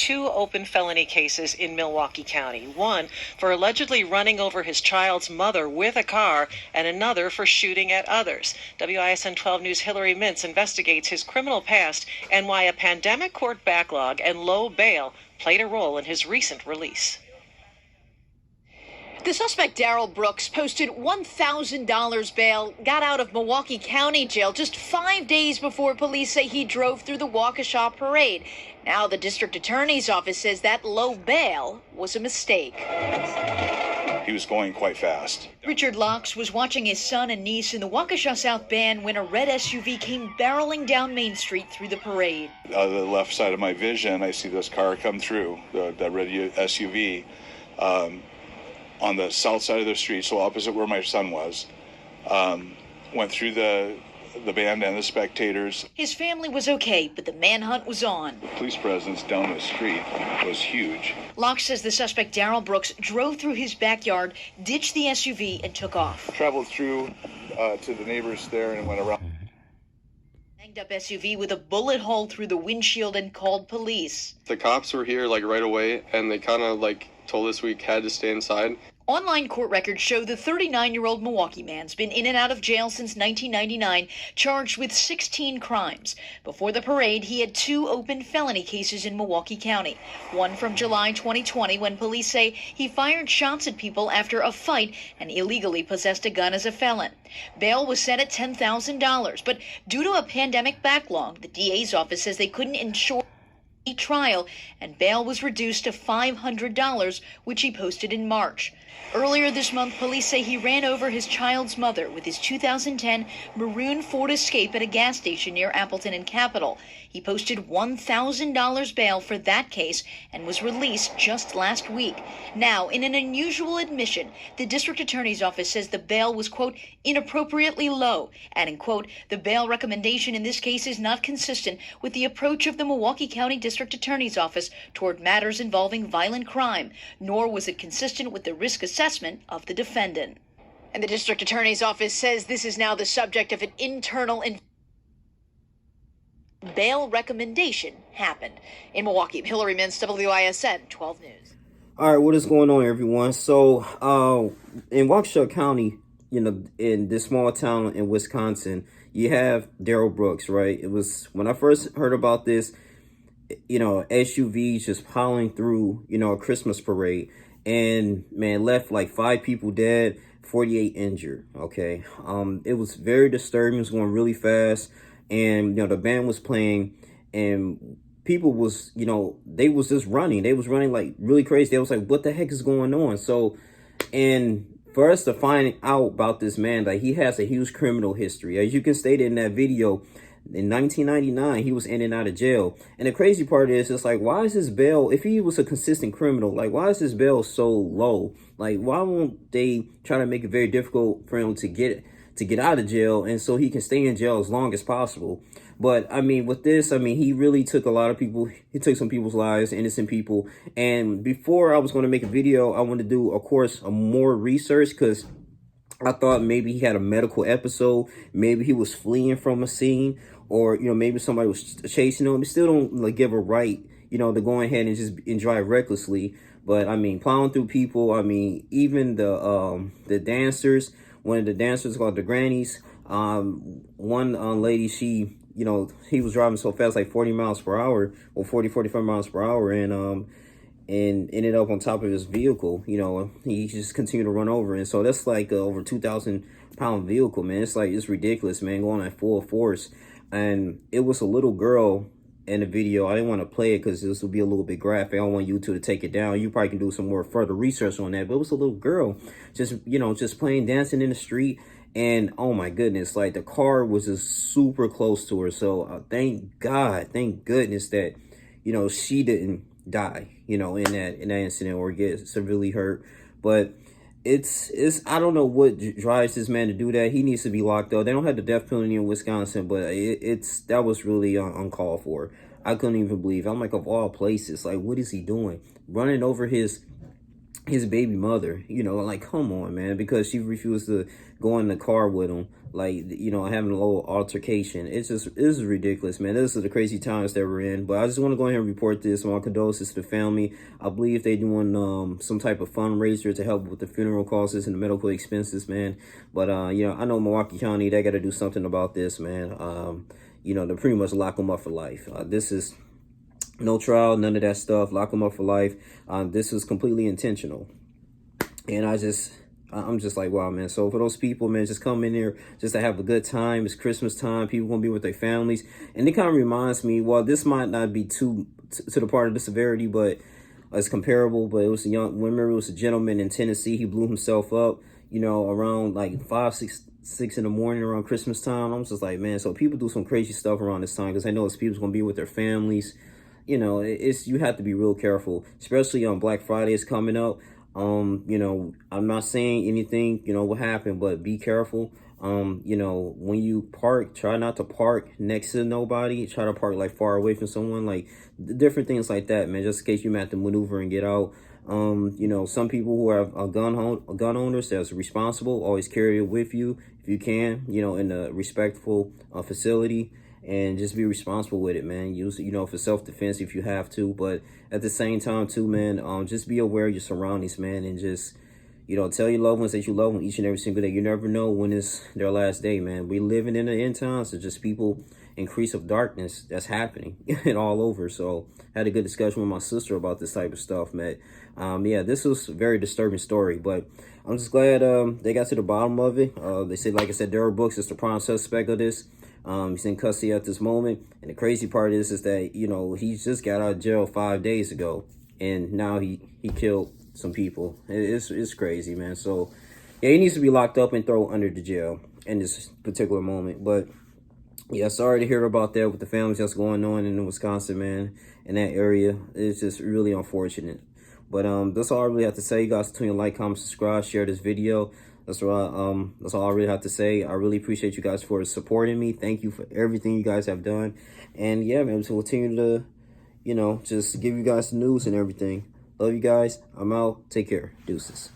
two open felony cases in Milwaukee County. One for allegedly running over his child's mother with a car, and another for shooting at others. WISN 12 News' Hillary Mintz investigates his criminal past and why a pandemic court backlog and low bail played a role in his recent release. The suspect, Darrell Brooks, posted $1,000 bail, got out of Milwaukee County Jail just 5 days before police say he drove through the Waukesha parade. Now the district attorney's office says that low bail was a mistake. He was going quite fast. Richard Locks was watching his son and niece in the Waukesha South Band when a red SUV came barreling down Main Street through the parade. The left side of my vision, I see this car come through, that red SUV. On the south side of the street, so opposite where my son was, went through the band and the spectators. His family was okay, but the manhunt was on. The police presence down the street was huge. Locke says the suspect, Darrell Brooks, drove through his backyard, ditched the SUV, and took off. Traveled through to the neighbors there and went around. Banged up SUV with a bullet hole through the windshield and called police. The cops were here right away, and they kind of told us we had to stay inside. Online court records show the 39-year-old Milwaukee man's been in and out of jail since 1999, charged with 16 crimes. Before the parade, he had two open felony cases in Milwaukee County. One from July 2020, when police say he fired shots at people after a fight and illegally possessed a gun as a felon. Bail was set at $10,000, but due to a pandemic backlog, the DA's office says they couldn't ensure a trial, and bail was reduced to $500, which he posted in March. Earlier this month, police say he ran over his child's mother with his 2010 maroon Ford Escape at a gas station near Appleton and Capitol. He posted $1,000 bail for that case and was released just last week. Now, in an unusual admission, the district attorney's office says the bail was, quote, inappropriately low, adding, quote, the bail recommendation in this case is not consistent with the approach of the Milwaukee County District Attorney's Office toward matters involving violent crime, nor was it consistent with the risk assessment of the defendant. And the district attorney's office says this is now the subject of an internal bail recommendation happened. In Milwaukee, Hillary Mintz, WISN 12 News. All right, what is going on, everyone? So, in Waukesha County, in this small town in Wisconsin, you have Darrell Brooks, right? It was when I first heard about this, SUVs just piling through, a Christmas parade, and man, left 5 people dead, 48 injured. Okay, it was very disturbing. It was going really fast, and the band was playing, and people was, they was just running. They was running really crazy. They was like, what the heck is going on? So, and for us to find out about this man, he has a huge criminal history. As you can state in that video, in 1999, he was in and out of jail. And the crazy part is, it's why is his bail, if he was a consistent criminal, why is his bail so low? Why won't they try to make it very difficult for him to get out of jail, and so he can stay in jail as long as possible? But I mean, with this, he really took a lot of people. He took some people's lives, innocent people. And before I was going to make a video, I wanted to do, of course, more research, because I thought maybe he had a medical episode. Maybe he was fleeing from a scene, or, maybe somebody was chasing him. They still don't give a right, to go ahead and drive recklessly. But plowing through people. Even the dancers, one of the dancers called the grannies. One lady, she, he was driving so fast, 40 miles per hour, or 45 miles per hour. And ended up on top of his vehicle. He just continued to run over. And so that's over 2,000-pound vehicle, man. It's ridiculous, man, going at full force. And it was a little girl in the video. I didn't want to play it because this would be a little bit graphic. I don't want YouTube to take it down. You probably can do some more further research on that. But it was a little girl just playing, dancing in the street. And oh my goodness, the car was just super close to her. So thank goodness that, she didn't die, in that incident or get severely hurt. But it's I don't know what drives this man to do that. He needs to be locked up. They don't have the death penalty in Wisconsin, but that was really uncalled for. I couldn't even believe. I'm of all places, what is he doing? Running over his his baby mother, you know, like, come on, man, because she refused to go in the car with him, like, you know, having a little altercation. This is ridiculous, man. This is the crazy times that we're in. But I just want to go ahead and report this. My condolences to the family. I believe they're doing some type of fundraiser to help with the funeral costs and the medical expenses, man. But you know, I know Milwaukee County, they got to do something about this, man. You know, they pretty much lock them up for life. This is no trial, none of that stuff. Lock them up for life. This was completely intentional. And I'm just like, wow, man. So for those people, man, just come in here just to have a good time. It's Christmas time. People gonna be with their families. And it kind of reminds me, well, this might not be too to the part of the severity, but it's comparable. But it was remember, it was a gentleman in Tennessee. He blew himself up, you know, around like 6 in the morning around Christmas time. I'm just like, man, so people do some crazy stuff around this time because I know it's people's gonna be with their families. You know, you have to be real careful, especially on Black Friday is coming up. You know, I'm not saying anything, you know, what happened, but be careful. You know, when you park, try not to park next to nobody. Try to park like far away from someone, like different things like that, man, just in case you might have to maneuver and get out. You know, some people who have gun owners that's responsible, always carry it with you if you can, you know, in a respectful facility. And just be responsible with it, man. Use it, you know, for self-defense if you have to. But at the same time, too, man, just be aware of your surroundings, man. And just, you know, tell your loved ones that you love them each and every single day. You never know when it's their last day, man. We living in the end times. So just people increase of darkness that's happening and all over. So I had a good discussion with my sister about this type of stuff, man. Yeah, this was a very disturbing story. But I'm just glad they got to the bottom of it. They said, like I said, Darrell Brooks is the prime suspect of this. He's in custody at this moment. And the crazy part is that, you know, he just got out of jail 5 days ago. And now he killed some people. It's crazy, man. So, yeah, he needs to be locked up and thrown under the jail in this particular moment. But, yeah, sorry to hear about that with the families that's going on in Wisconsin, man, in that area. It's just really unfortunate. But that's all I really have to say. You guys continue to like, comment, subscribe, share this video. That's all I really have to say. I really appreciate you guys for supporting me. Thank you for everything you guys have done. And yeah, man, to continue to, you know, just give you guys the news and everything. Love you guys. I'm out. Take care. Deuces.